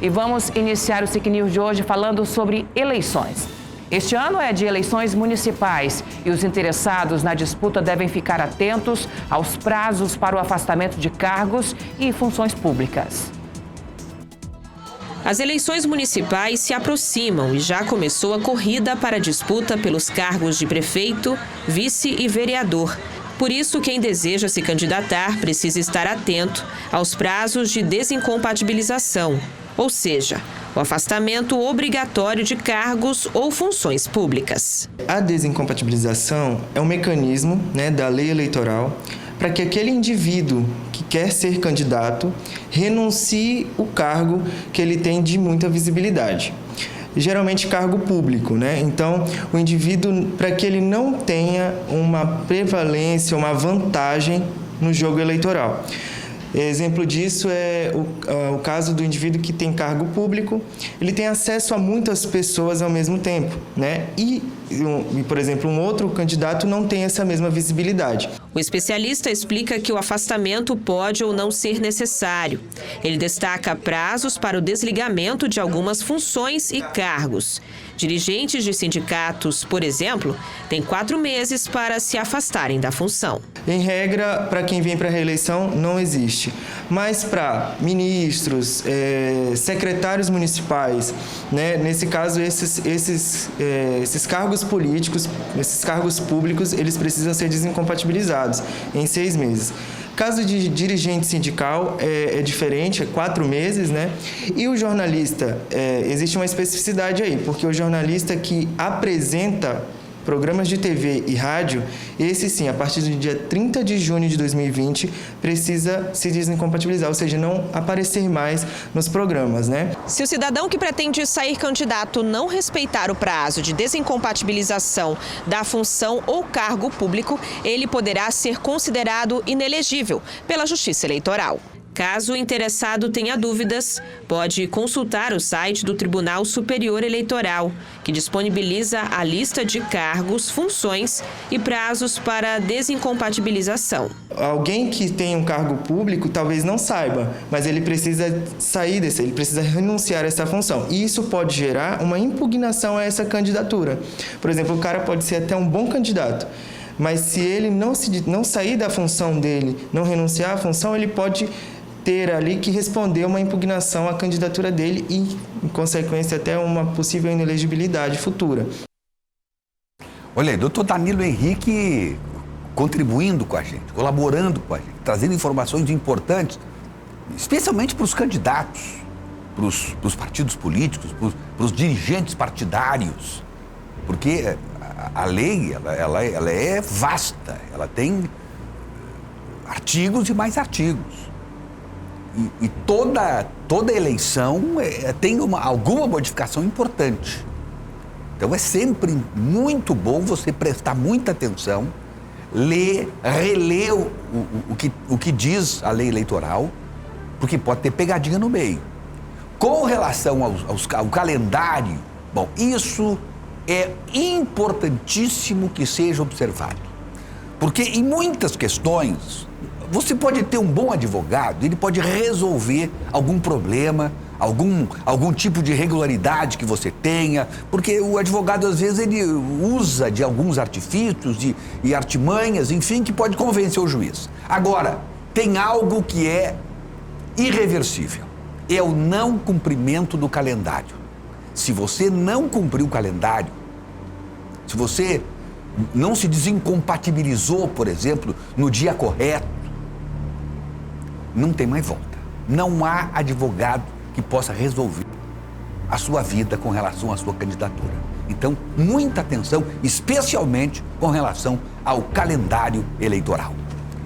E vamos iniciar o SIC News de hoje falando sobre eleições. Este ano é de eleições municipais e os interessados na disputa devem ficar atentos aos prazos para o afastamento de cargos e funções públicas. As eleições municipais se aproximam e já começou a corrida para a disputa pelos cargos de prefeito, vice e vereador. Por isso, quem deseja se candidatar precisa estar atento aos prazos de desincompatibilização, ou seja, o afastamento obrigatório de cargos ou funções públicas. A desincompatibilização é um mecanismo, da lei eleitoral para que aquele indivíduo que quer ser candidato renuncie o cargo que ele tem de muita visibilidade. Geralmente cargo público, Então, o indivíduo, para que ele não tenha uma prevalência, uma vantagem no jogo eleitoral. Exemplo disso é o caso do indivíduo que tem cargo público, ele tem acesso a muitas pessoas ao mesmo tempo, E, por exemplo, um outro candidato não tem essa mesma visibilidade. O especialista explica que o afastamento pode ou não ser necessário. Ele destaca prazos para o desligamento de algumas funções e cargos. Dirigentes de sindicatos, por exemplo, têm 4 meses para se afastarem da função. Em regra, para quem vem para a reeleição, não existe. Mas para ministros, secretários municipais, nesse caso, esses cargos políticos, esses cargos públicos, eles precisam ser desincompatibilizados em 6 meses. Caso de dirigente sindical é diferente, é 4 meses, E o jornalista, existe uma especificidade aí, porque o jornalista que apresenta programas de TV e rádio, esse sim, a partir do dia 30 de junho de 2020, precisa se desincompatibilizar, ou seja, não aparecer mais nos programas, Se o cidadão que pretende sair candidato não respeitar o prazo de desincompatibilização da função ou cargo público, ele poderá ser considerado inelegível pela Justiça Eleitoral. Caso o interessado tenha dúvidas, pode consultar o site do Tribunal Superior Eleitoral, que disponibiliza a lista de cargos, funções e prazos para desincompatibilização. Alguém que tem um cargo público talvez não saiba, mas ele precisa sair ele precisa renunciar a essa função. E isso pode gerar uma impugnação a essa candidatura. Por exemplo, o cara pode ser até um bom candidato, mas se ele não sair da função dele, não renunciar à função, ele pode ter ali que responder uma impugnação à candidatura dele e, em consequência, até uma possível inelegibilidade futura. Olha aí, doutor Danilo Henrique contribuindo com a gente, colaborando com a gente, trazendo informações importantes, especialmente para os candidatos, para os partidos políticos, para os dirigentes partidários, porque a lei ela é vasta, ela tem artigos e mais artigos. E toda eleição tem alguma modificação importante. Então é sempre muito bom você prestar muita atenção, reler o que diz a lei eleitoral, porque pode ter pegadinha no meio. Com relação ao calendário, isso é importantíssimo que seja observado. Porque em muitas questões, você pode ter um bom advogado, ele pode resolver algum problema, algum tipo de irregularidade que você tenha, porque o advogado, às vezes, ele usa de alguns artifícios e artimanhas, enfim, que pode convencer o juiz. Agora, tem algo que é irreversível, é o não cumprimento do calendário. Se você não cumprir o calendário, se você não se desincompatibilizou, por exemplo, no dia correto, não tem mais volta. Não há advogado que possa resolver a sua vida com relação à sua candidatura. Então, muita atenção, especialmente com relação ao calendário eleitoral.